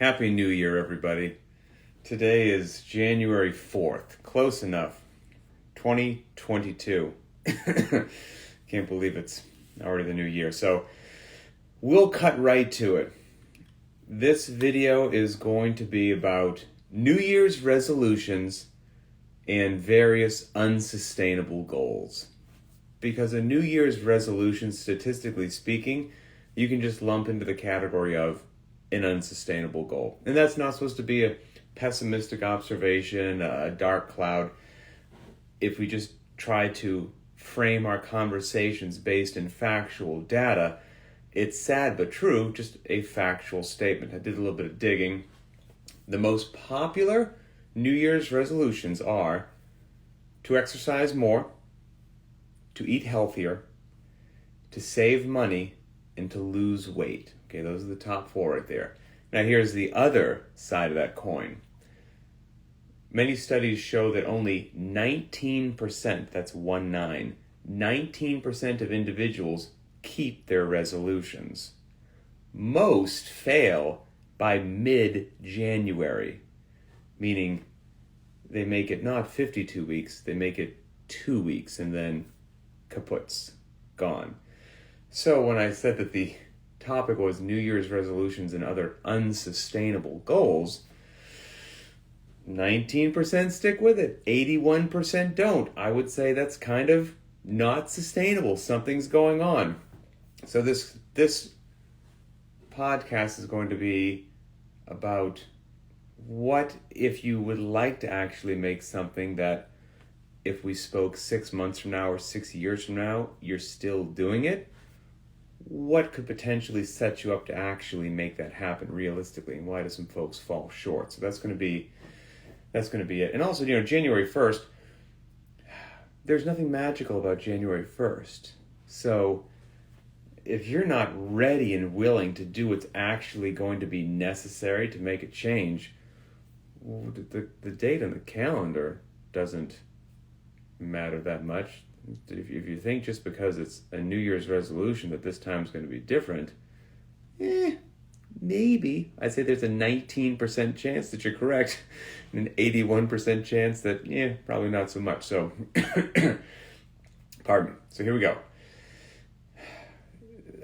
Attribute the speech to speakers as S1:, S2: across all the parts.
S1: Happy New Year, everybody. Today is January 4th. Close enough. 2022. Can't believe it's already the new year. So we'll cut right to it. This video is going to be about New Year's resolutions and various unsustainable goals. Because a New Year's resolution, statistically speaking, you can just lump into the category of an unsustainable goal. And that's not supposed to be a pessimistic observation, a dark cloud. If we just try to frame our conversations based in factual data, it's sad but true, just a factual statement. I did a little bit of digging. The most popular New Year's resolutions are to exercise more, to eat healthier, to save money, and to lose weight. Okay, those are the top four right there. Now here's the other side of that coin. Many studies show that only 19%, that's 19% of individuals keep their resolutions. Most fail by mid-January, meaning they make it not 52 weeks, they make it 2 weeks and then kaput's, gone. So when I said that the topic was New Year's resolutions and other unsustainable goals, 19% stick with it, 81% don't. I would say that's kind of not sustainable. Something's going on. So this podcast is going to be about what if you would like to actually make something that if we spoke 6 months from now or 6 years from now, you're still doing it. What could potentially set you up to actually make that happen realistically, and why do some folks fall short? So that's going to be it. And also, January 1st, there's nothing magical about January 1st. So if you're not ready and willing to do what's actually going to be necessary to make a change, the date on the calendar doesn't matter that much. If you think just because it's a New Year's resolution that this time's going to be different, maybe. I'd say there's a 19% chance that you're correct and an 81% chance that, probably not so much. So, pardon me. So here we go.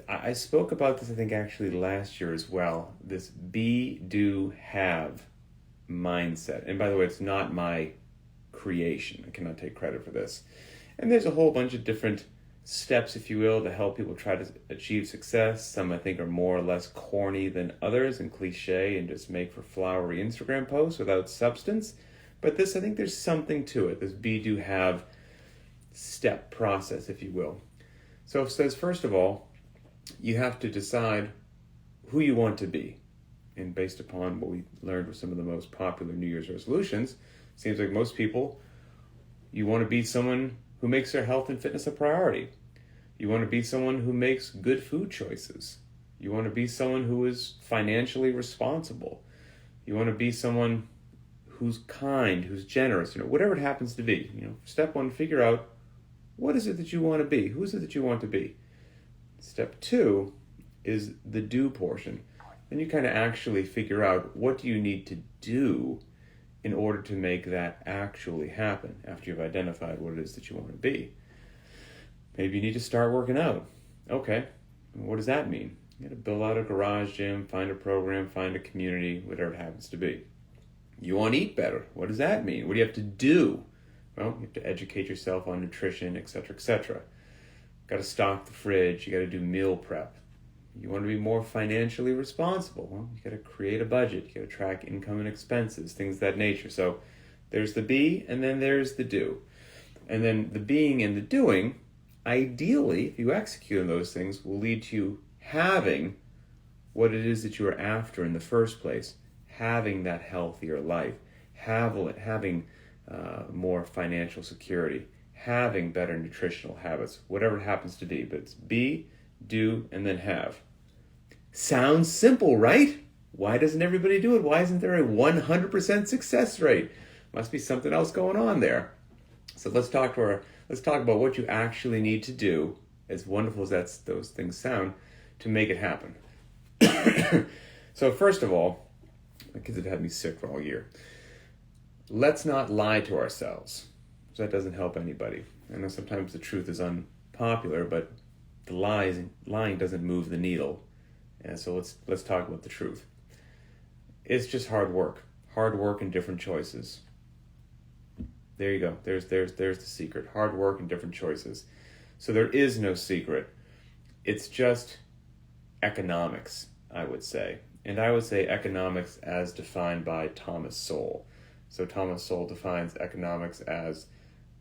S1: I spoke about this, I think, actually last year as well. This be, do, have mindset. And by the way, it's not my creation. I cannot take credit for this. And there's a whole bunch of different steps, if you will, to help people try to achieve success. Some I think are more or less corny than others and cliche and just make for flowery Instagram posts without substance. But this, I think there's something to it, this be, do, have step process, if you will. So it says, first of all, you have to decide who you want to be. And based upon what we learned with some of the most popular New Year's resolutions, seems like most people, you want to be someone who makes their health and fitness a priority. You want to be someone who makes good food choices. You want to be someone who is financially responsible. You want to be someone who's kind, who's generous, whatever it happens to be. Step one, figure out what is it that you want to be? Who is it that you want to be? Step two is the do portion. Then you kind of actually figure out what do you need to do in order to make that actually happen after you've identified what it is that you want to be. Maybe you need to start working out. Okay, what does that mean? You got to build out a garage gym, find a program, find a community, whatever it happens to be. You want to eat better. What does that mean? What do you have to do? Well, you have to educate yourself on nutrition, etc., etc. Got to stock the fridge. You got to do meal prep. You want to be more financially responsible. Well, you got to create a budget. You got to track income and expenses, things of that nature. So there's the be, and then there's the do. And then the being and the doing, ideally, if you execute on those things, will lead to you having what it is that you are after in the first place, having that healthier life, having more financial security, having better nutritional habits, whatever it happens to be. But it's be, do, and then have. Sounds simple, right? Why doesn't everybody do it? Why isn't there a 100% success rate? Must be something else going on there. So let's talk about what you actually need to do, as wonderful as those things sound, to make it happen. So first of all, My kids have had me sick for all year. Let's not lie to ourselves. So that doesn't help anybody. I know sometimes the truth is unpopular, but the lying doesn't move the needle. And so let's talk about the truth. It's just hard work. Hard work and different choices. There you go. There's the secret. Hard work and different choices. So there is no secret. It's just economics, I would say. And I would say economics as defined by Thomas Sowell. So Thomas Sowell defines economics as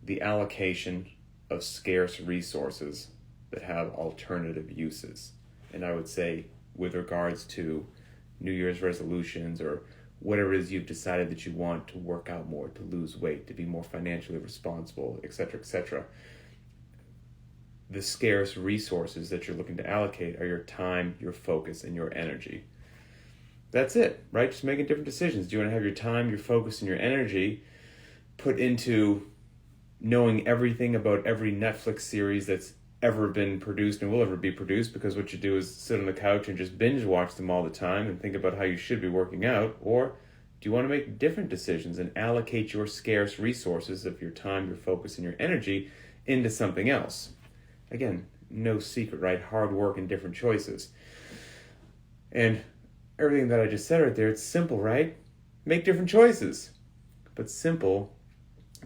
S1: the allocation of scarce resources that have alternative uses. And I would say with regards to New Year's resolutions or whatever it is you've decided that you want to work out more, to lose weight, to be more financially responsible, etc., etc., the scarce resources that you're looking to allocate are your time, your focus, and your energy. That's it, right? Just making different decisions. Do you want to have your time, your focus, and your energy put into knowing everything about every Netflix series that's ever been produced and will ever be produced, because what you do is sit on the couch and just binge watch them all the time and think about how you should be working out? Or do you want to make different decisions and allocate your scarce resources of your time, your focus, and your energy into something else? Again, no secret, right? Hard work and different choices. And everything that I just said right there, it's simple, right? Make different choices. But simple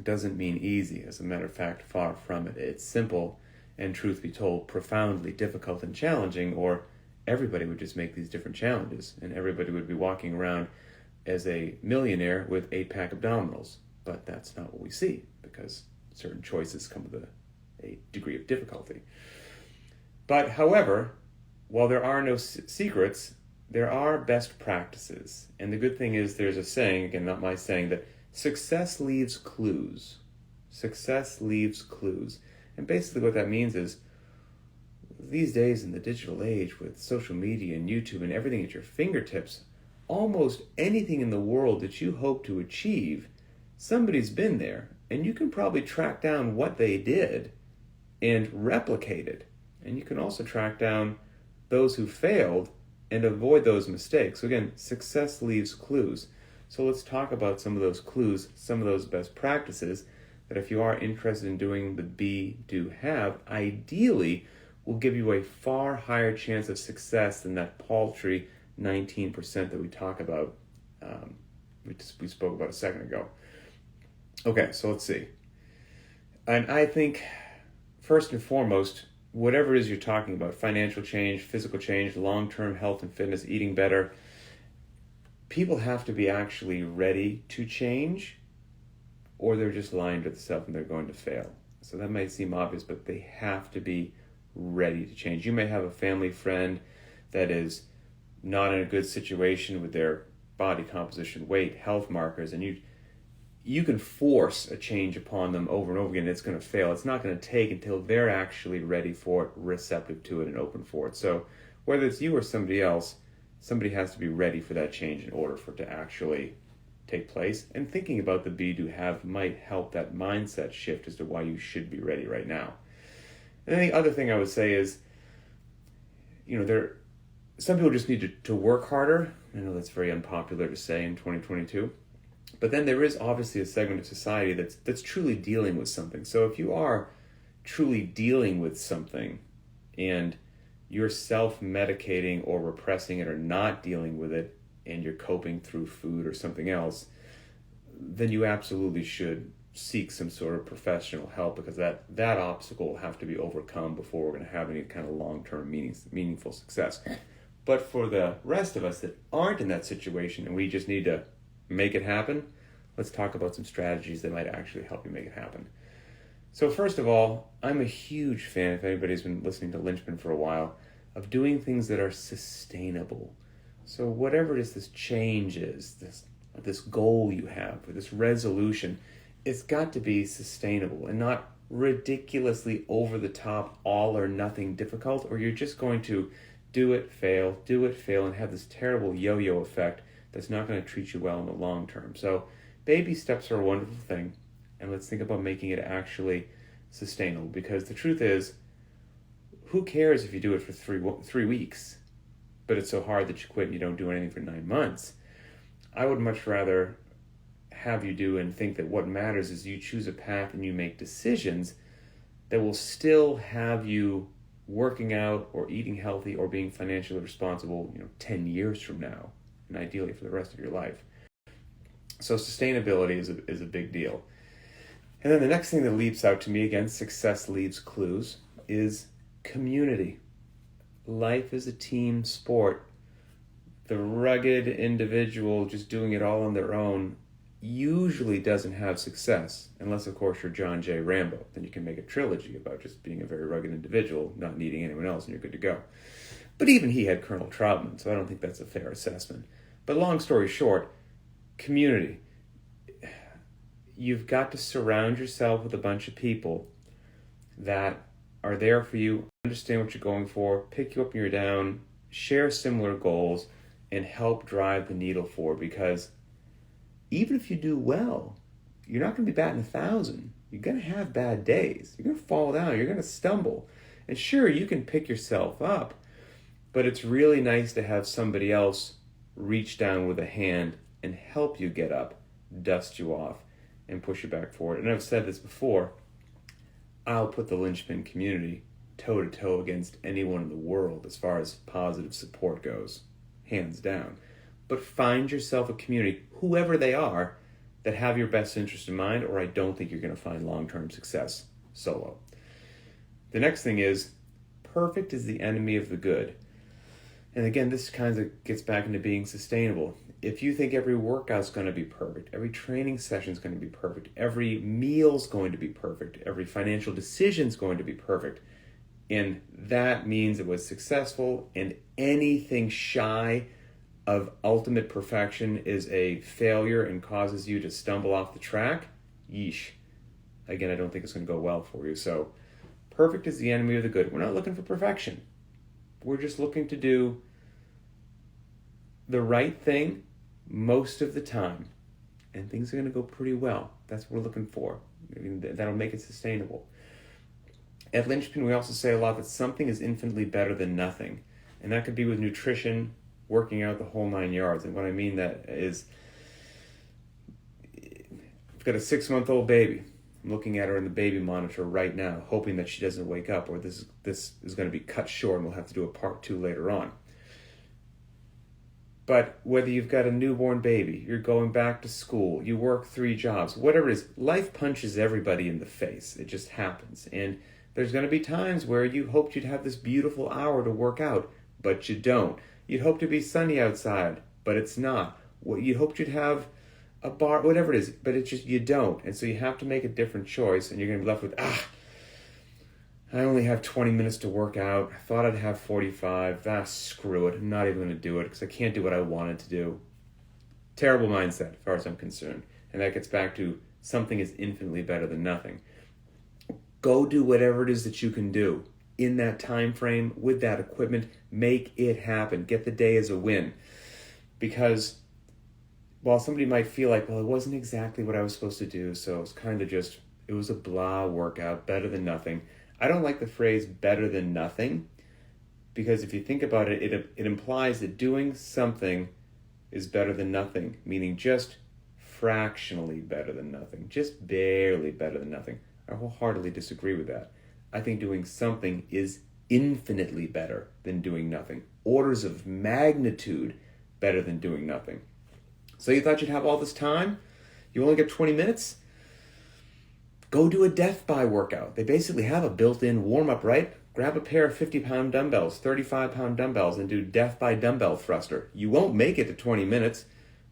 S1: doesn't mean easy. As a matter of fact, far from it. It's simple and, truth be told, profoundly difficult and challenging, or everybody would just make these different challenges and everybody would be walking around as a millionaire with 8-pack abdominals. But that's not what we see, because certain choices come with a degree of difficulty. But however, while there are no secrets, there are best practices. And the good thing is there's a saying, again, not my saying, that success leaves clues. Success leaves clues. And basically what that means is, these days in the digital age with social media and YouTube and everything at your fingertips, almost anything in the world that you hope to achieve, somebody's been there. And you can probably track down what they did and replicate it. And you can also track down those who failed and avoid those mistakes. So again, success leaves clues. So let's talk about some of those clues, some of those best practices that, if you are interested in doing the be, do, have, ideally will give you a far higher chance of success than that paltry 19% that we talk about, we spoke about a second ago. Okay, so let's see. And I think, first and foremost, whatever it is you're talking about, financial change, physical change, long-term health and fitness, eating better, people have to be actually ready to change, or they're just lying to themselves and they're going to fail. So that might seem obvious, but they have to be ready to change. You may have a family friend that is not in a good situation with their body composition, weight, health markers, and you can force a change upon them over and over again. It's going to fail. It's not going to take until they're actually ready for it, receptive to it, and open for it. So whether it's you or somebody else, somebody has to be ready for that change in order for it to actually take place. And thinking about the be, do, have might help that mindset shift as to why you should be ready right now. And then the other thing I would say is, some people just need to work harder. I know that's very unpopular to say in 2022. But then there is obviously a segment of society that's truly dealing with something. So if you are truly dealing with something and you're self-medicating or repressing it or not dealing with it, and you're coping through food or something else, then you absolutely should seek some sort of professional help, because that obstacle will have to be overcome before we're going to have any kind of long-term meaningful success. But for the rest of us that aren't in that situation and we just need to make it happen, let's talk about some strategies that might actually help you make it happen. So first of all, I'm a huge fan, if anybody's been listening to Linchpin for a while, of doing things that are sustainable. So whatever it is this change is, this goal you have, or this resolution, it's got to be sustainable and not ridiculously over the top, all or nothing difficult, or you're just going to do it, fail, and have this terrible yo-yo effect that's not going to treat you well in the long term. So baby steps are a wonderful thing, and let's think about making it actually sustainable, because the truth is, who cares if you do it for three weeks, but it's so hard that you quit and you don't do anything for 9 months? I would much rather have you do and think that what matters is you choose a path and you make decisions that will still have you working out or eating healthy or being financially responsible, 10 years from now, and ideally for the rest of your life. So sustainability is a big deal. And then the next thing that leaps out to me, again, success leaves clues, is community. Life is a team sport. The rugged individual just doing it all on their own usually doesn't have success, unless of course you're John J. Rambo. Then you can make a trilogy about just being a very rugged individual, not needing anyone else, and you're good to go. But even he had Colonel Trautman, so I don't think that's a fair assessment. But long story short, community. You've got to surround yourself with a bunch of people that are there for you, understand what you're going for, pick you up when you're down, share similar goals, and help drive the needle forward. Because even if you do well, you're not going to be batting 1,000. You're going to have bad days. You're going to fall down. You're going to stumble. And sure, you can pick yourself up, but it's really nice to have somebody else reach down with a hand and help you get up, dust you off, and push you back forward. And I've said this before, I'll put the Linchpin community toe-to-toe against anyone in the world as far as positive support goes, hands down. But find yourself a community, whoever they are, that have your best interest in mind, or I don't think you're going to find long-term success solo. The next thing is, perfect is the enemy of the good. And again, this kind of gets back into being sustainable. If you think every workout's going to be perfect, every training session's going to be perfect, every meal's going to be perfect, every financial decision's going to be perfect, and that means it was successful, and anything shy of ultimate perfection is a failure and causes you to stumble off the track, yeesh. Again, I don't think it's going to go well for you. So perfect is the enemy of the good. We're not looking for perfection. We're just looking to do the right thing most of the time, and things are going to go pretty well. That's what we're looking for. That'll make it sustainable. At Linchpin, we also say a lot that something is infinitely better than nothing, and that could be with nutrition, working out, the whole 9 yards. And what I mean that is, I've got a 6-month-old baby. I'm looking at her in the baby monitor right now, hoping that she doesn't wake up, or this is going to be cut short and we'll have to do a part 2 later on. But whether you've got a newborn baby, you're going back to school, you work 3 jobs, whatever it is, life punches everybody in the face. It just happens. And there's going to be times where you hoped you'd have this beautiful hour to work out, but you don't. You'd hope to be sunny outside, but it's not. You hoped you'd have a bar, whatever it is, but it's just, you don't. And so you have to make a different choice, and you're going to be left with, I only have 20 minutes to work out. I thought I'd have 45. Screw it. I'm not even going to do it because I can't do what I wanted to do. Terrible mindset, as far as I'm concerned. And that gets back to something is infinitely better than nothing. Go do whatever it is that you can do in that time frame with that equipment. Make it happen. Get the day as a win. Because while somebody might feel like, well, it wasn't exactly what I was supposed to do, so it's kind of just, it was a blah workout, better than nothing. I don't like the phrase better than nothing, because if you think about it, it implies that doing something is better than nothing, meaning just fractionally better than nothing, just barely better than nothing. I wholeheartedly disagree with that. I think doing something is infinitely better than doing nothing, orders of magnitude better than doing nothing. So you thought you'd have all this time? You only get 20 minutes? Go do a death by workout. They basically have a built-in warm-up, right? Grab a pair of 50-pound dumbbells, 35-pound dumbbells, and do death by dumbbell thruster. You won't make it to 20 minutes,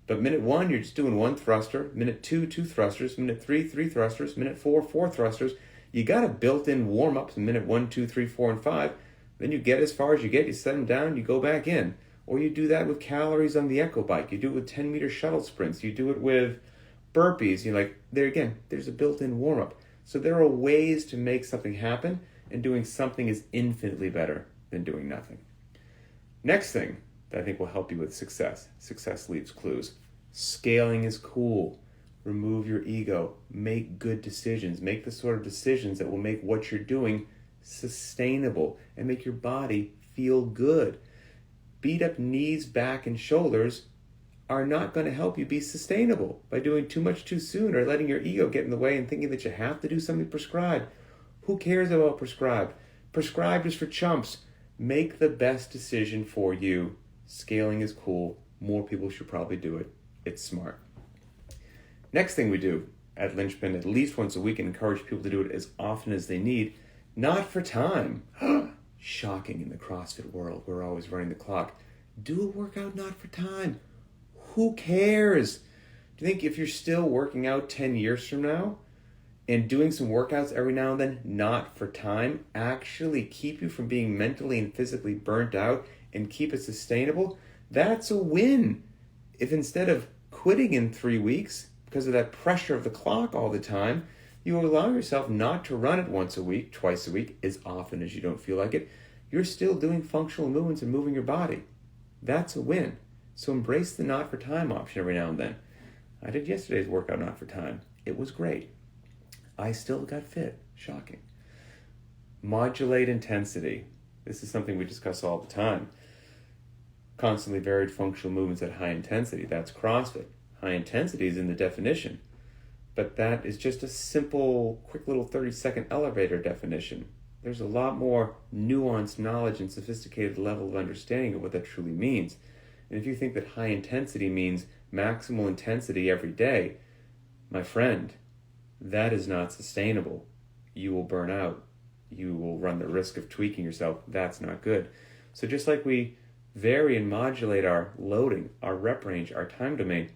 S1: but minute 1, you're just doing 1 thruster. Minute 2, 2 thrusters. Minute 3, 3 thrusters. Minute 4, 4 thrusters. You got a built-in warm-up in minute 1, 2, 3, 4, and 5. Then you get as far as you get, you set them down, you go back in. Or you do that with calories on the Echo Bike. You do it with 10-meter shuttle sprints. You do it with burpees. You're like, there again, there's a built-in warm-up. So there are ways to make something happen, and doing something is infinitely better than doing nothing. Next thing that I think will help you with success. Success leaves clues. Scaling is cool. Remove your ego. Make good decisions. Make the sort of decisions that will make what you're doing sustainable and make your body feel good. Beat up knees, back, and shoulders are not going to help you be sustainable by doing too much too soon or letting your ego get in the way and thinking that you have to do something prescribed. Who cares about prescribed? Prescribed is for chumps. Make the best decision for you. Scaling is cool. More people should probably do it. It's smart. Next thing we do at Linchpin, at least once a week, and encourage people to do it as often as they need, not for time. Shocking in the CrossFit world. We're always running the clock. Do a workout not for time. Who cares? Do you think if you're still working out 10 years from now and doing some workouts every now and then, not for time, actually keep you from being mentally and physically burnt out and keep it sustainable? That's a win. If instead of quitting in 3 weeks because of that pressure of the clock all the time, you allow yourself not to run it once a week, twice a week, as often as you don't feel like it, you're still doing functional movements and moving your body. That's a win. So embrace the not for time option every now and then. I did yesterday's workout not for time. It was great. I still got fit. Shocking. Modulate intensity. This is something we discuss all the time. Constantly varied functional movements at high intensity. That's CrossFit. High intensity is in the definition. But that is just a simple, quick little 30-second elevator definition. There's a lot more nuanced knowledge and sophisticated level of understanding of what that truly means. And if you think that high intensity means maximal intensity every day, my friend, that is not sustainable. You will burn out. You will run the risk of tweaking yourself. That's not good. So just like we vary and modulate our loading, our rep range, our time domain,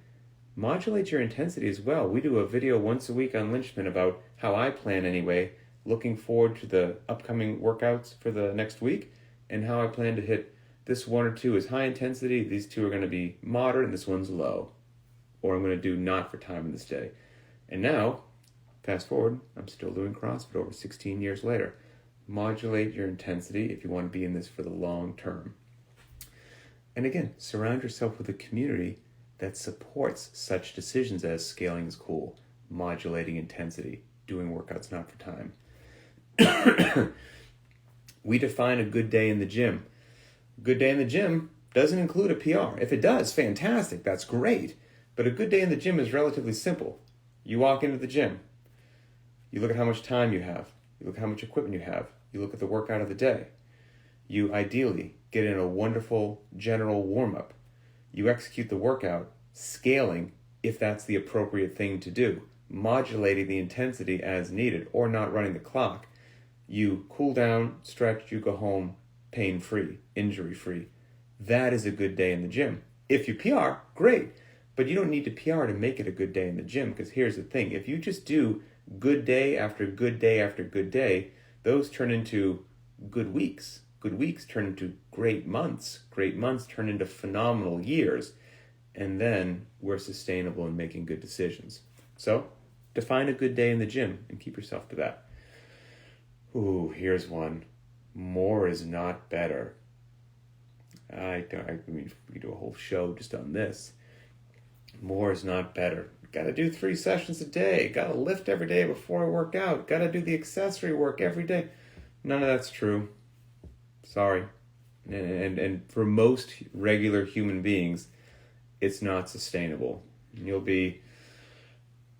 S1: modulate your intensity as well. We do a video once a week on Linchpin about how I plan anyway, looking forward to the upcoming workouts for the next week and how I plan to hit this one or two is high intensity, these two are going to be moderate, and this one's low. Or I'm going to do not for time in this day. And now, fast forward, I'm still doing CrossFit over 16 years later. Modulate your intensity if you want to be in this for the long term. And again, surround yourself with a community that supports such decisions as scaling is cool, modulating intensity, doing workouts not for time. We define a good day in the gym. Good day in the gym doesn't include a PR. If it does, fantastic, that's great. But a good day in the gym is relatively simple. You walk into the gym. You look at how much time you have. You look at how much equipment you have. You look at the workout of the day. You ideally get in a wonderful general warm-up. You execute the workout, scaling if that's the appropriate thing to do, modulating the intensity as needed, or not running the clock. You cool down, stretch, you go home, pain-free, injury-free. That is a good day in the gym. If you PR, great. But you don't need to PR to make it a good day in the gym, because here's the thing. If you just do good day after good day after good day, those turn into good weeks. Good weeks turn into great months. Great months turn into phenomenal years. And then we're sustainable in making good decisions. So define a good day in the gym and keep yourself to that. Ooh, here's one. More is not better. I mean, we could do a whole show just on this. More is not better. Got to do 3 sessions a day. Got to lift every day before I work out. Got to do the accessory work every day. None of that's true. Sorry. And for most regular human beings, it's not sustainable. You'll be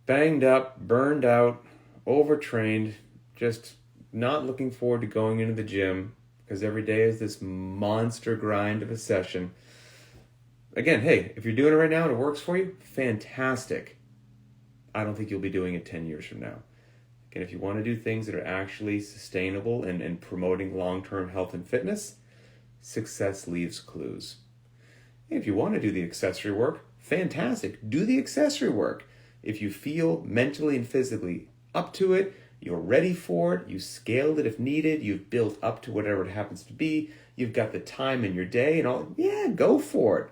S1: banged up, burned out, overtrained, just not looking forward to going into the gym because every day is this monster grind of a session. Again, hey, if you're doing it right now and it works for you, fantastic. I don't think you'll be doing it 10 years from now. Again, if you want to do things that are actually sustainable and promoting long-term health and fitness, success leaves clues. If you want to do the accessory work, fantastic. Do the accessory work. If you feel mentally and physically up to it, you're ready for it, you scaled it if needed, you've built up to whatever it happens to be, you've got the time in your day and all, yeah, go for it.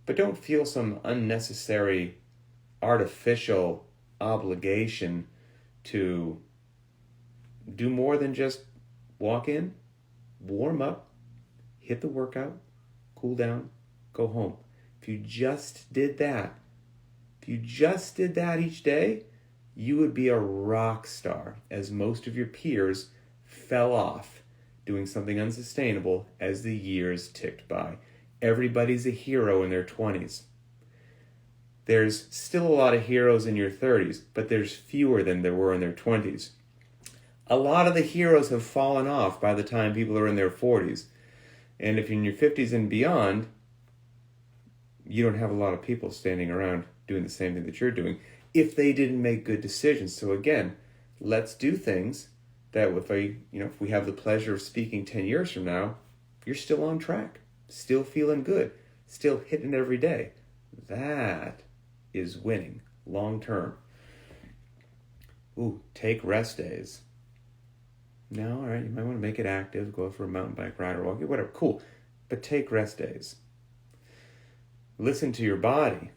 S1: But don't feel some unnecessary, artificial obligation to do more than just walk in, warm up, hit the workout, cool down, go home. If you just did that each day, you would be a rock star, as most of your peers fell off doing something unsustainable as the years ticked by. Everybody's a hero in their 20s. There's still a lot of heroes in your 30s, but there's fewer than there were in their 20s. A lot of the heroes have fallen off by the time people are in their 40s. And if you're in your 50s and beyond, you don't have a lot of people standing around doing the same thing that you're doing if they didn't make good decisions. So again, let's do things that if we have the pleasure of speaking 10 years from now, you're still on track, still feeling good, still hitting every day. That is winning long term. Ooh, take rest days. No, all right, you might want to make it active, go for a mountain bike ride or walk, whatever, cool. But take rest days. Listen to your body.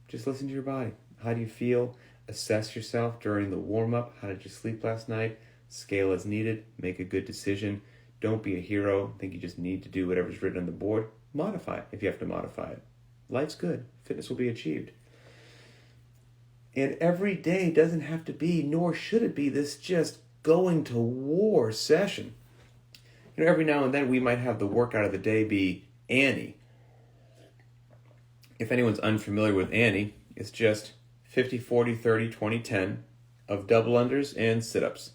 S1: Just listen to your body. How do you feel? Assess yourself during the warm-up. How did you sleep last night? Scale as needed. Make a good decision. Don't be a hero. Think you just need to do whatever's written on the board. Modify it if you have to modify it. Life's good. Fitness will be achieved. And every day doesn't have to be, nor should it be, this just going to war session. Every now and then we might have the workout of the day be Annie. If anyone's unfamiliar with Annie, it's just 50, 40, 30, 20, 10 of double unders and sit-ups.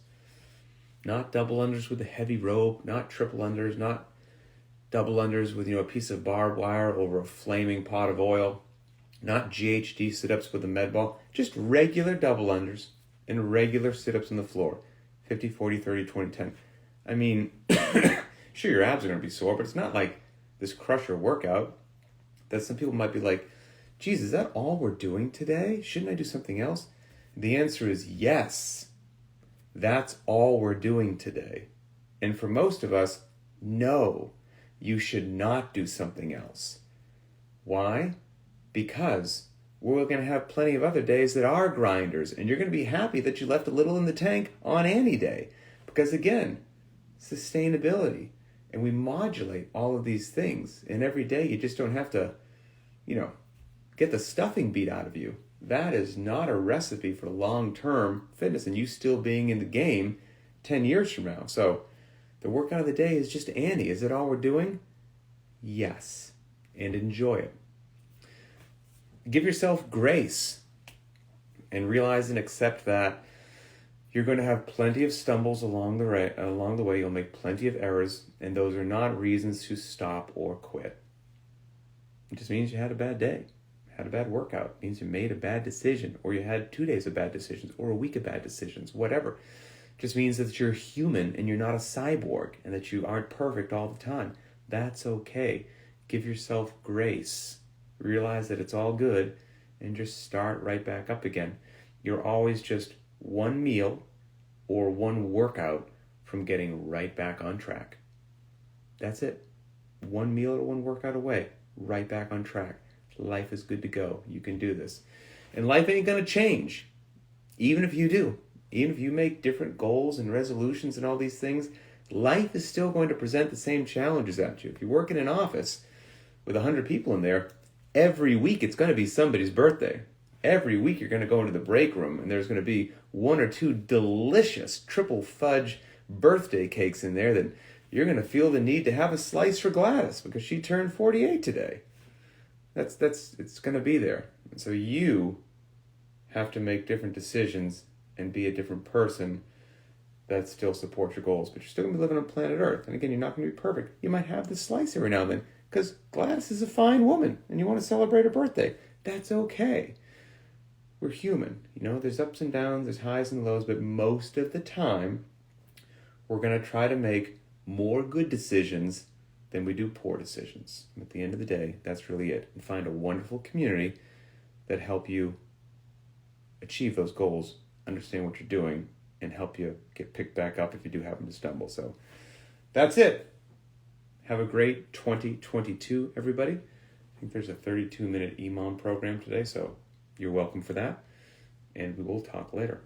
S1: Not double unders with a heavy rope, not triple unders, not double unders with a piece of barbed wire over a flaming pot of oil, not GHD sit-ups with a med ball, just regular double unders and regular sit-ups on the floor. 50, 40, 30, 20, 10. I mean, sure, your abs are going to be sore, but it's not like this crusher workout that some people might be like, geez, is that all we're doing today? Shouldn't I do something else? The answer is yes. That's all we're doing today. And for most of us, no, you should not do something else. Why? Because we're going to have plenty of other days that are grinders, and you're going to be happy that you left a little in the tank on any day. Because again, sustainability, and we modulate all of these things, and every day you just don't have to, get the stuffing beat out of you. That is not a recipe for long-term fitness and you still being in the game 10 years from now. So the workout of the day is just Annie. Is it all we're doing? Yes. And enjoy it. Give yourself grace and realize and accept that you're going to have plenty of stumbles along the way. You'll make plenty of errors, and those are not reasons to stop or quit. It just means you had a bad day, had a bad workout. It means you made a bad decision, or you had 2 days of bad decisions, or a week of bad decisions, whatever. It just means that you're human and you're not a cyborg, and that you aren't perfect all the time. That's okay. Give yourself grace. Realize that it's all good, and just start right back up again. You're always just one meal or one workout from getting right back on track. That's it. One meal or one workout away, right back on track. Life is good to go. You can do this. And life ain't going to change. Even if you do. Even if you make different goals and resolutions and all these things, life is still going to present the same challenges at you. If you work in an office with 100 people in there, every week it's going to be somebody's birthday. Every week you're going to go into the break room and there's going to be 1 or 2 delicious triple fudge birthday cakes in there that you're going to feel the need to have a slice for Gladys because she turned 48 today. It's going to be there. And so you have to make different decisions and be a different person that still supports your goals. But you're still going to be living on planet Earth. And again, you're not going to be perfect. You might have this slice every now and then because Gladys is a fine woman and you want to celebrate her birthday. That's okay. We're human. There's ups and downs, there's highs and lows, but most of the time, we're going to try to make more good decisions than we do poor decisions. And at the end of the day, that's really it. And find a wonderful community that help you achieve those goals, understand what you're doing, and help you get picked back up if you do happen to stumble. So that's it. Have a great 2022, everybody. I think there's a 32-minute EMOM program today, so you're welcome for that. And we will talk later.